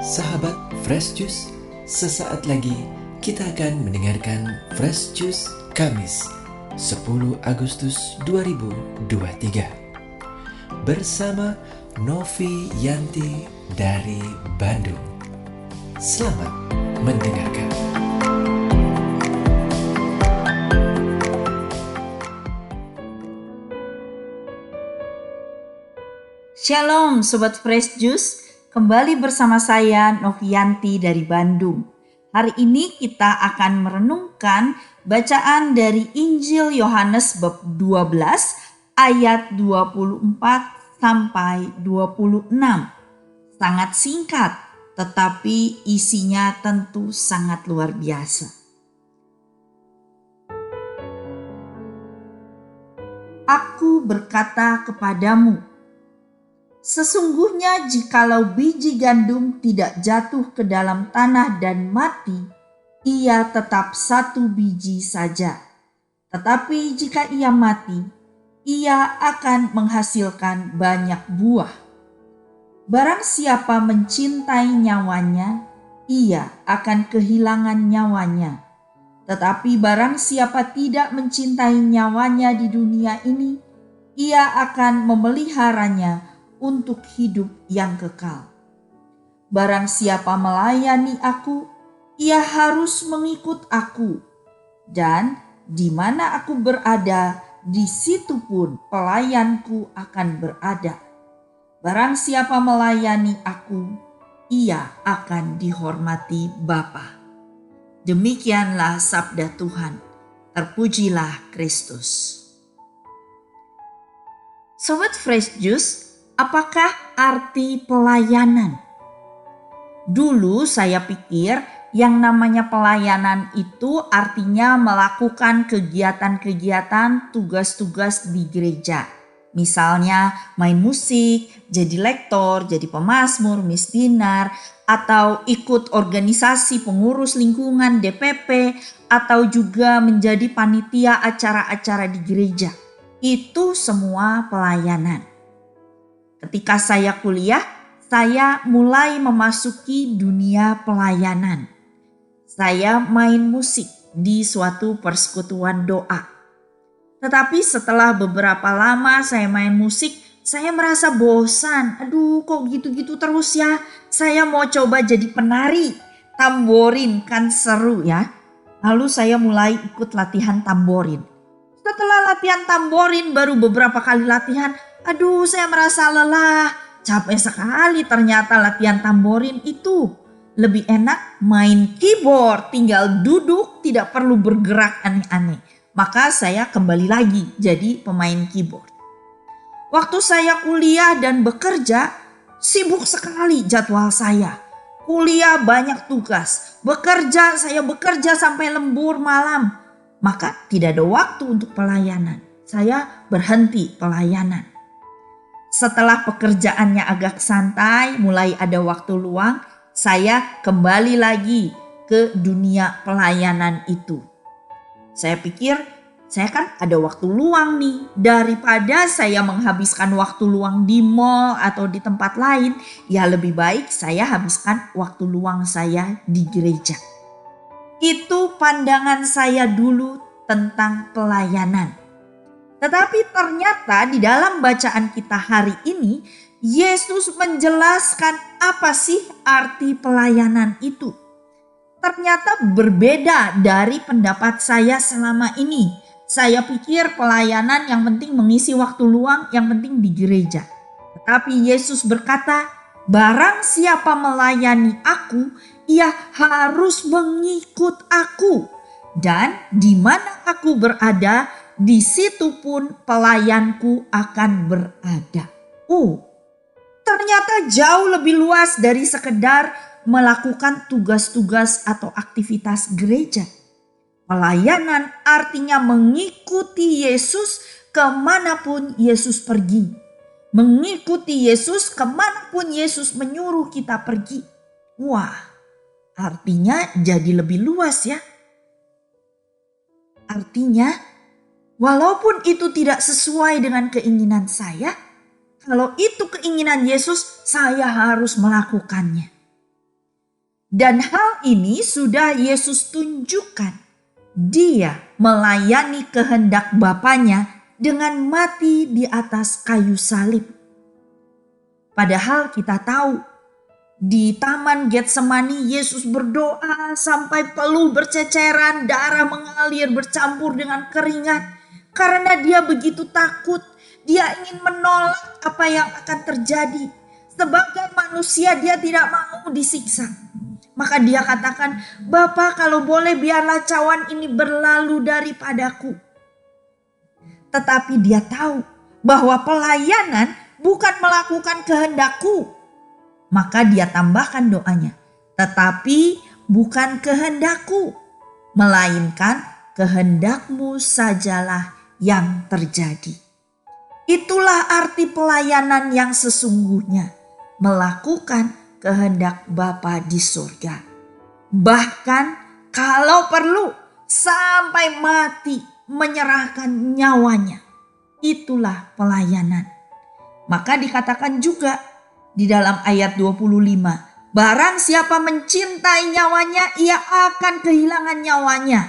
Sahabat Fresh Juice, sesaat lagi kita akan mendengarkan Fresh Juice Kamis 10 Agustus 2023 bersama Novi Yanti dari Bandung. Selamat mendengarkan. Shalom Sobat Fresh Juice, kembali bersama saya Novianti dari Bandung. Hari ini kita akan merenungkan bacaan dari Injil Yohanes bab 12 ayat 24 sampai 26. Sangat singkat, tetapi isinya tentu sangat luar biasa. Aku berkata kepadamu, sesungguhnya jikalau biji gandum tidak jatuh ke dalam tanah dan mati, ia tetap satu biji saja. Tetapi jika ia mati, ia akan menghasilkan banyak buah. Barang siapa mencintai nyawanya, ia akan kehilangan nyawanya. Tetapi barang siapa tidak mencintai nyawanya di dunia ini, ia akan memeliharanya untuk hidup yang kekal. Barang siapa melayani aku, ia harus mengikut aku. Dan di mana aku berada, di situ pun pelayanku akan berada. Barang siapa melayani aku, ia akan dihormati Bapa. Demikianlah sabda Tuhan. Terpujilah Kristus. Sobat Fresh Juice, apakah arti pelayanan? Dulu saya pikir yang namanya pelayanan itu artinya melakukan kegiatan-kegiatan tugas-tugas di gereja. Misalnya main musik, jadi lektor, jadi pemazmur, misdinar, atau ikut organisasi pengurus lingkungan DPP, atau juga menjadi panitia acara-acara di gereja. Itu semua pelayanan. Ketika saya kuliah, saya mulai memasuki dunia pelayanan. Saya main musik di suatu persekutuan doa. Tetapi setelah beberapa lama saya main musik, saya merasa bosan. Aduh, kok gitu-gitu terus ya? Saya mau coba jadi penari. Tamborin kan seru ya. Lalu saya mulai ikut latihan tamborin. Setelah latihan tamborin, baru beberapa kali latihan, aduh, saya merasa lelah, capek sekali ternyata latihan tamborin itu. Lebih enak main keyboard, tinggal duduk, tidak perlu bergerak aneh-aneh. Maka saya kembali lagi jadi pemain keyboard. Waktu saya kuliah dan bekerja, sibuk sekali jadwal saya. Kuliah banyak tugas, saya bekerja sampai lembur malam. Maka tidak ada waktu untuk pelayanan. Saya berhenti pelayanan. Setelah pekerjaannya agak santai, mulai ada waktu luang, saya kembali lagi ke dunia pelayanan itu. Saya pikir, saya kan ada waktu luang nih. Daripada saya menghabiskan waktu luang di mall atau di tempat lain, ya lebih baik saya habiskan waktu luang saya di gereja. Itu pandangan saya dulu tentang pelayanan. Tetapi ternyata di dalam bacaan kita hari ini, Yesus menjelaskan apa sih arti pelayanan itu. Ternyata berbeda dari pendapat saya selama ini. Saya pikir pelayanan yang penting mengisi waktu luang, yang penting di gereja. Tetapi Yesus berkata, barang siapa melayani aku, ia harus mengikut aku. Dan di mana aku berada, di situ pun pelayanku akan berada. Ternyata jauh lebih luas dari sekedar melakukan tugas-tugas atau aktivitas gereja. Pelayanan artinya mengikuti Yesus kemanapun Yesus pergi. Mengikuti Yesus kemanapun Yesus menyuruh kita pergi. Wah, artinya jadi lebih luas ya. Artinya, walaupun itu tidak sesuai dengan keinginan saya, kalau itu keinginan Yesus, saya harus melakukannya. Dan hal ini sudah Yesus tunjukkan. Dia melayani kehendak Bapanya dengan mati di atas kayu salib. Padahal kita tahu di Taman Getsemani Yesus berdoa sampai peluh berceceran, darah mengalir bercampur dengan keringat. Karena dia begitu takut, dia ingin menolak apa yang akan terjadi. Sebagai manusia dia tidak mau disiksa. Maka dia katakan, "Bapa, kalau boleh biarlah cawan ini berlalu daripadaku." Tetapi dia tahu bahwa pelayanan bukan melakukan kehendakku. Maka dia tambahkan doanya, "Tetapi bukan kehendakku, melainkan kehendakmu sajalah yang terjadi." Itulah arti pelayanan yang sesungguhnya, melakukan kehendak Bapa di surga. Bahkan kalau perlu sampai mati menyerahkan nyawanya. Itulah pelayanan. Maka dikatakan juga di dalam ayat 25, barang siapa mencintai nyawanya, ia akan kehilangan nyawanya.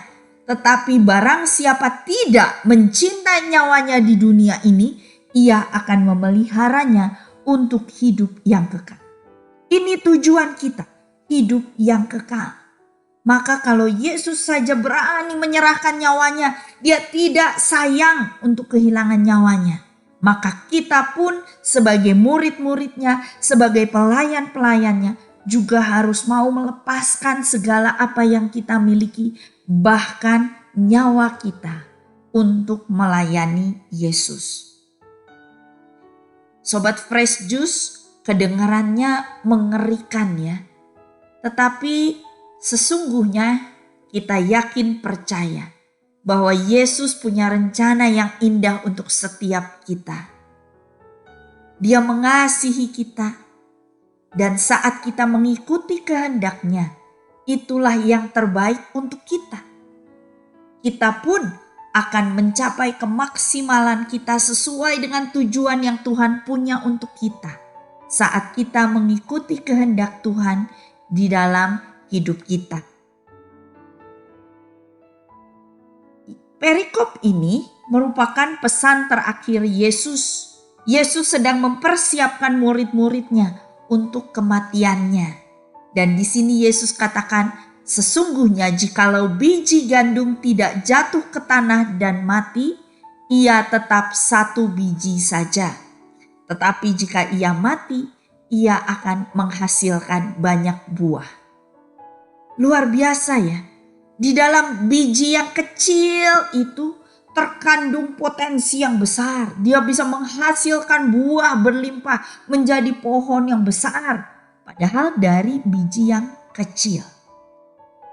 Tetapi barang siapa tidak mencintai nyawanya di dunia ini, ia akan memeliharanya untuk hidup yang kekal. Ini tujuan kita, hidup yang kekal. Maka kalau Yesus saja berani menyerahkan nyawanya, dia tidak sayang untuk kehilangan nyawanya. Maka kita pun sebagai murid-muridnya, sebagai pelayan-pelayannya juga harus mau melepaskan segala apa yang kita miliki, bahkan nyawa kita untuk melayani Yesus. Sobat Fresh Juice, kedengarannya mengerikan ya. Tetapi sesungguhnya kita yakin percaya bahwa Yesus punya rencana yang indah untuk setiap kita. Dia mengasihi kita, dan saat kita mengikuti kehendak-Nya, itulah yang terbaik untuk kita. Kita pun akan mencapai kemaksimalan kita sesuai dengan tujuan yang Tuhan punya untuk kita saat kita mengikuti kehendak Tuhan di dalam hidup kita. Perikop ini merupakan pesan terakhir Yesus. Yesus sedang mempersiapkan murid-muridnya untuk kematiannya. Dan di sini Yesus katakan, sesungguhnya jikalau biji gandum tidak jatuh ke tanah dan mati, ia tetap satu biji saja. Tetapi jika ia mati, ia akan menghasilkan banyak buah. Luar biasa ya. Di dalam biji yang kecil itu terkandung potensi yang besar. Dia bisa menghasilkan buah berlimpah menjadi pohon yang besar. Padahal dari biji yang kecil.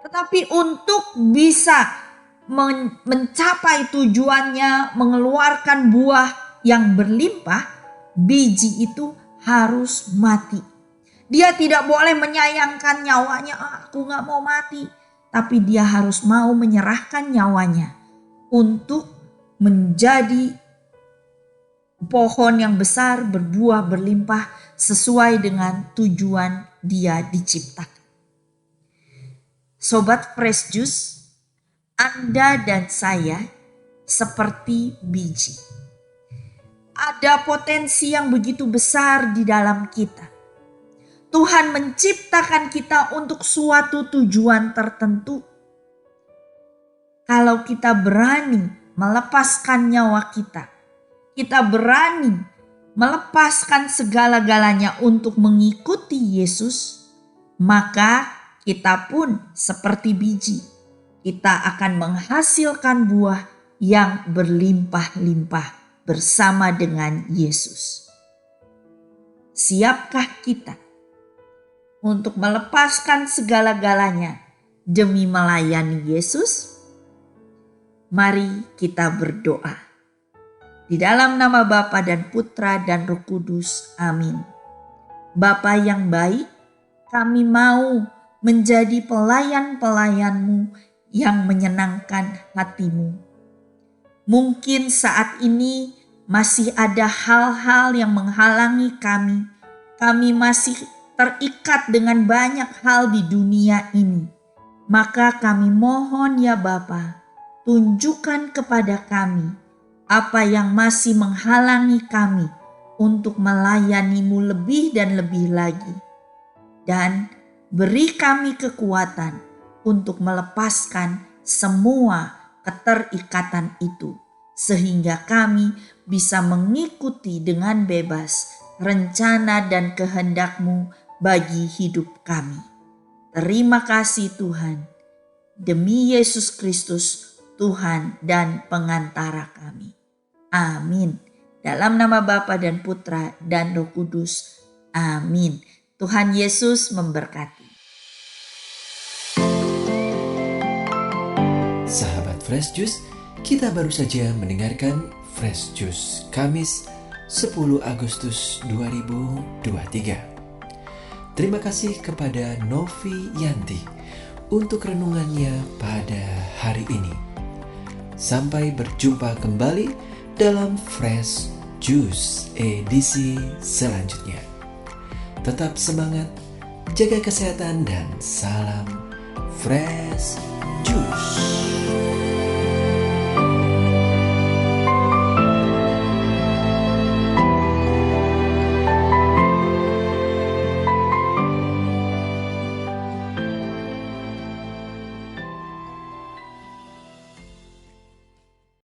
Tetapi untuk bisa mencapai tujuannya, mengeluarkan buah yang berlimpah, biji itu harus mati. Dia tidak boleh menyayangkan nyawanya, aku gak mau mati. Tapi dia harus mau menyerahkan nyawanya untuk menjadi pohon yang besar, berbuah, berlimpah sesuai dengan tujuan dia diciptakan. Sobat Fresh Juice, Anda dan saya seperti biji. Ada potensi yang begitu besar di dalam kita. Tuhan menciptakan kita untuk suatu tujuan tertentu. Kalau kita berani melepaskan nyawa kita, kita berani melepaskan segala-galanya untuk mengikuti Yesus, maka kita pun seperti biji. Kita akan menghasilkan buah yang berlimpah-limpah bersama dengan Yesus. Siapkah kita untuk melepaskan segala-galanya demi melayani Yesus? Mari kita berdoa. Di dalam nama Bapa dan Putra dan Roh Kudus. Amin. Bapa yang baik, kami mau menjadi pelayan-pelayan-Mu yang menyenangkan hati-Mu. Mungkin saat ini masih ada hal-hal yang menghalangi kami. Kami masih terikat dengan banyak hal di dunia ini. Maka kami mohon ya Bapa, tunjukkan kepada kami apa yang masih menghalangi kami untuk melayani-Mu lebih dan lebih lagi. Dan beri kami kekuatan untuk melepaskan semua keterikatan itu, sehingga kami bisa mengikuti dengan bebas rencana dan kehendak-Mu bagi hidup kami. Terima kasih Tuhan, demi Yesus Kristus, Tuhan dan pengantara kami. Amin. Dalam nama Bapa dan Putra dan Roh Kudus. Amin. Tuhan Yesus memberkati. Sahabat Fresh Juice, kita baru saja mendengarkan Fresh Juice Kamis 10 Agustus 2023. Terima kasih kepada Novi Yanti untuk renungannya pada hari ini. Sampai berjumpa kembali dalam Fresh Juice edisi selanjutnya. Tetap semangat, jaga kesehatan, dan salam Fresh Juice.